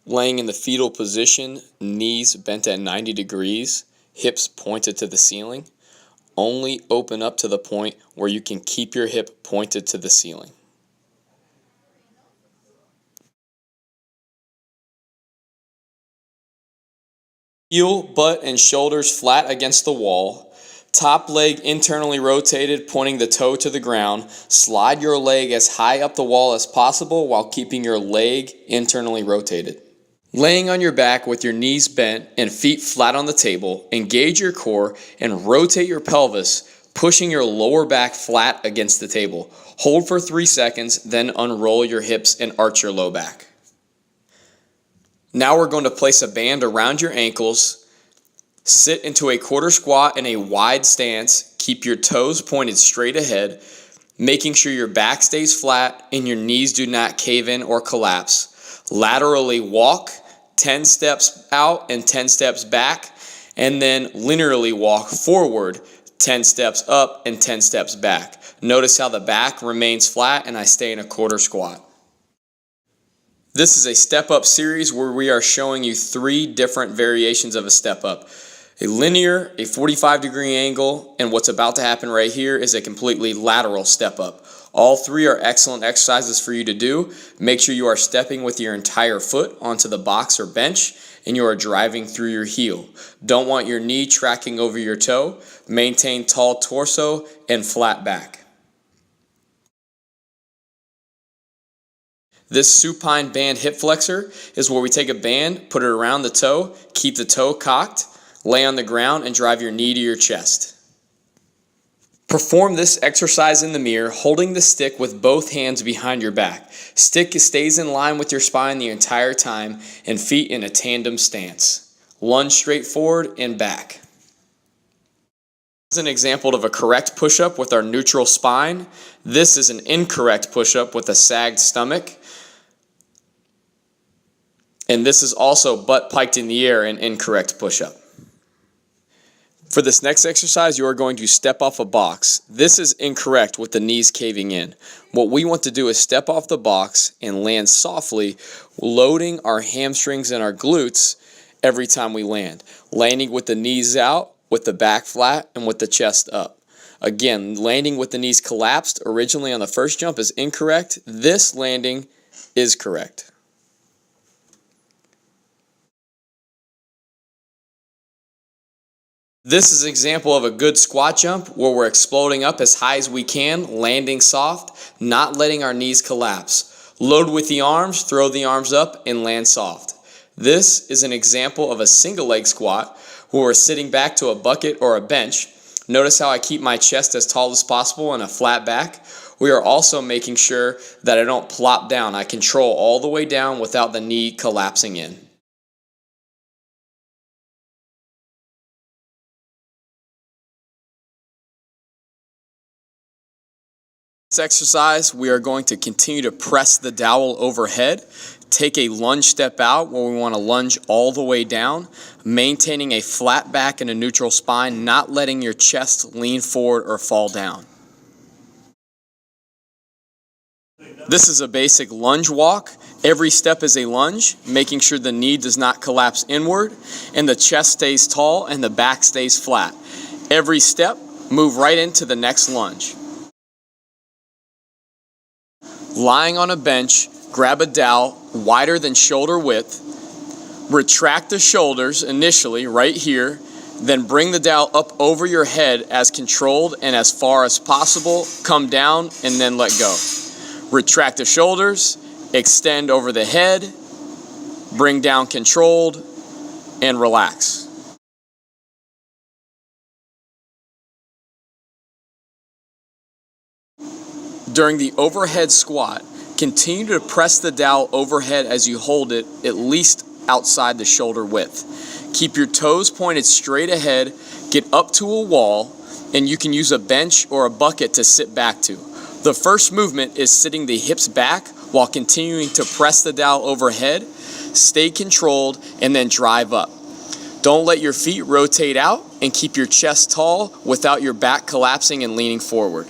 Laying in the fetal position, knees bent at 90 degrees, hips pointed to the ceiling. Only open up to the point where you can keep your hip pointed to the ceiling. Heel, butt, and shoulders flat against the wall. Top leg internally rotated, pointing the toe to the ground. Slide your leg as high up the wall as possible while keeping your leg internally rotated. Laying on your back with your knees bent and feet flat on the table, engage your core and rotate your pelvis, pushing your lower back flat against the table. Hold for 3 seconds, then unroll your hips and arch your low back. Now we're going to place a band around your ankles. Sit into a quarter squat in a wide stance. Keep your toes pointed straight ahead, making sure your back stays flat and your knees do not cave in or collapse. Laterally walk 10 steps out and 10 steps back, and then linearly walk forward 10 steps up and 10 steps back. Notice how the back remains flat and I stay in a quarter squat. This is a step-up series where we are showing you 3 different variations of a step-up. A linear, a 45-degree angle, and what's about to happen right here is a completely lateral step-up. All 3 are excellent exercises for you to do. Make sure you are stepping with your entire foot onto the box or bench, and you are driving through your heel. Don't want your knee tracking over your toe. Maintain tall torso and flat back. This supine band hip flexor is where we take a band, put it around the toe, keep the toe cocked, lay on the ground, and drive your knee to your chest. Perform this exercise in the mirror, holding the stick with both hands behind your back. Stick stays in line with your spine the entire time, and feet in a tandem stance. Lunge straight forward and back. This is an example of a correct push-up with our neutral spine. This is an incorrect push-up with a sagged stomach. And this is also butt piked in the air, an incorrect push-up. For this next exercise, you are going to step off a box. This is incorrect with the knees caving in. What we want to do is step off the box and land softly, loading our hamstrings and our glutes every time we land. Landing with the knees out, with the back flat, and with the chest up. Again, landing with the knees collapsed originally on the first jump is incorrect. This landing is correct. This is an example of a good squat jump where we're exploding up as high as we can, landing soft, not letting our knees collapse. Load with the arms, throw the arms up, and land soft. This is an example of a single leg squat where we're sitting back to a bucket or a bench. Notice how I keep my chest as tall as possible and a flat back. We are also making sure that I don't plop down. I control all the way down without the knee collapsing in. This exercise, we are going to continue to press the dowel overhead, take a lunge step out where we want to lunge all the way down, maintaining a flat back and a neutral spine, not letting your chest lean forward or fall down. This is a basic lunge walk. Every step is a lunge, making sure the knee does not collapse inward and the chest stays tall and the back stays flat. Every step, move right into the next lunge. Lying on a bench, grab a dowel wider than shoulder width. Retract the shoulders initially right here, then bring the dowel up over your head as controlled and as far as possible. Come down and then let go. Retract the shoulders, extend over the head, bring down controlled, and relax. During the overhead squat, continue to press the dowel overhead as you hold it at least outside the shoulder width. Keep your toes pointed straight ahead, get up to a wall, and you can use a bench or a bucket to sit back to. The first movement is sitting the hips back while continuing to press the dowel overhead, stay controlled, and then drive up. Don't let your feet rotate out and keep your chest tall without your back collapsing and leaning forward.